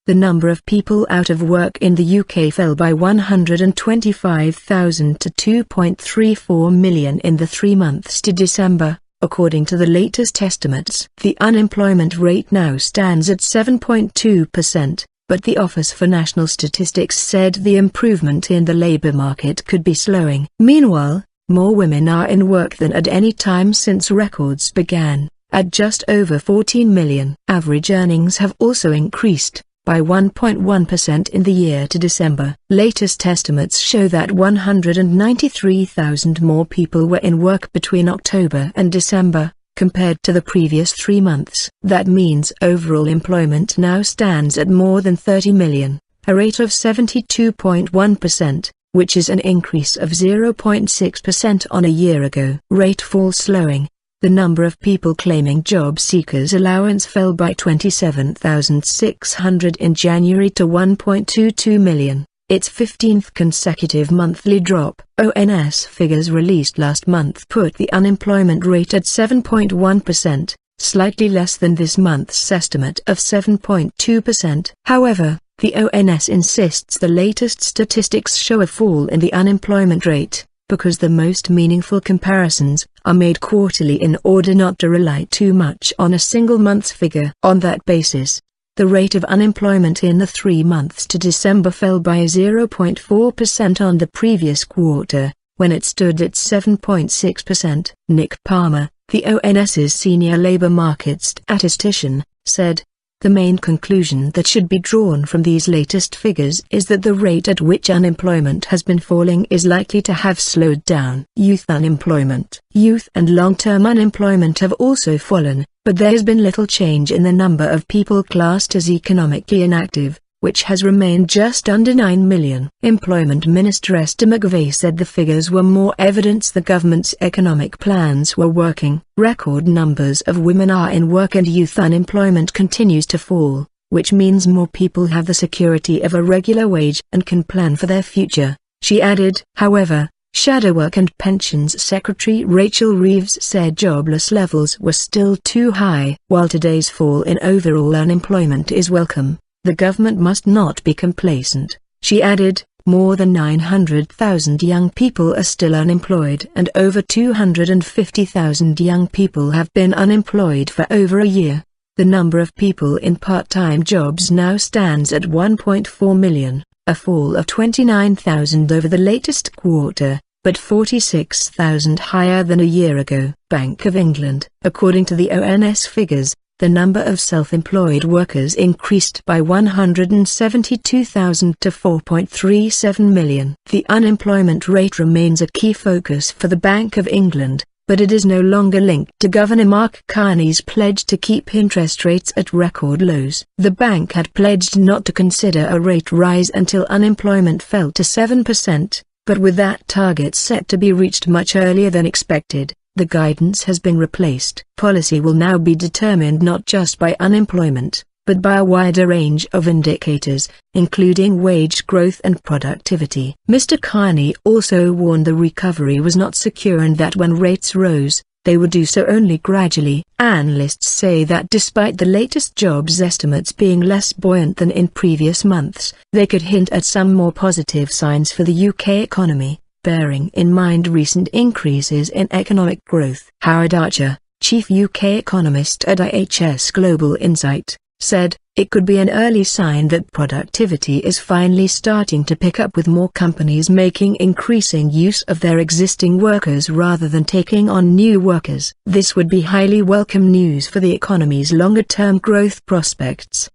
The number of people out of work in the UK fell by 125,000 to 2.34 million in the 3 months to December, according to the latest estimates. The unemployment rate now stands at 7.2%, but the Office for National Statistics said the improvement in the labour market could be slowing. Meanwhile, more women are in work than at any time since records began, at just over 14 million. Average earnings have also increased by 1.1% in the year to December. Latest estimates show that 193,000 more people were in work between October and December, compared to the previous 3 months. That means overall employment now stands at more than 30 million, a rate of 72.1%, which is an increase of 0.6% on a year ago. Rate fall slowing. The number of people claiming job seekers allowance fell by 27,600 in January to 1.22 million, its 15th consecutive monthly drop. ONS figures released last month put the unemployment rate at 7.1%, slightly less than this month's estimate of 7.2%. However, the ONS insists the latest statistics show a fall in the unemployment rate, because the most meaningful comparisons are made quarterly in order not to rely too much on a single month's figure. On that basis, the rate of unemployment in the 3 months to December fell by 0.4% on the previous quarter, when it stood at 7.6%. Nick Palmer, the ONS's senior labour market statistician, said, "The main conclusion that should be drawn from these latest figures is that the rate at which unemployment has been falling is likely to have slowed down." Youth unemployment. Youth and long-term unemployment have also fallen, but there has been little change in the number of people classed as economically inactive, which has remained just under 9 million. Employment Minister Esther McVey said the figures were more evidence the government's economic plans were working. Record numbers of women are in work and youth unemployment continues to fall, which means more people have the security of a regular wage and can plan for their future, she added. However, Shadow Work and Pensions Secretary Rachel Reeves said jobless levels were still too high. While today's fall in overall unemployment is welcome, the government must not be complacent, she added. More than 900,000 young people are still unemployed and over 250,000 young people have been unemployed for over a year. The number of people in part-time jobs now stands at 1.4 million, a fall of 29,000 over the latest quarter, but 46,000 higher than a year ago. Bank of England. According to the ONS figures, the number of self-employed workers increased by 172,000 to 4.37 million. The unemployment rate remains a key focus for the Bank of England, but it is no longer linked to Governor Mark Carney's pledge to keep interest rates at record lows. The bank had pledged not to consider a rate rise until unemployment fell to 7%, but with that target set to be reached much earlier than expected, the guidance has been replaced. Policy will now be determined not just by unemployment, but by a wider range of indicators, including wage growth and productivity. Mr. Carney also warned the recovery was not secure and that when rates rose, they would do so only gradually. Analysts say that despite the latest jobs estimates being less buoyant than in previous months, they could hint at some more positive signs for the UK economy, bearing in mind recent increases in economic growth. Howard Archer, chief UK economist at IHS Global Insight, said, "It could be an early sign that productivity is finally starting to pick up with more companies making increasing use of their existing workers rather than taking on new workers. This would be highly welcome news for the economy's longer-term growth prospects."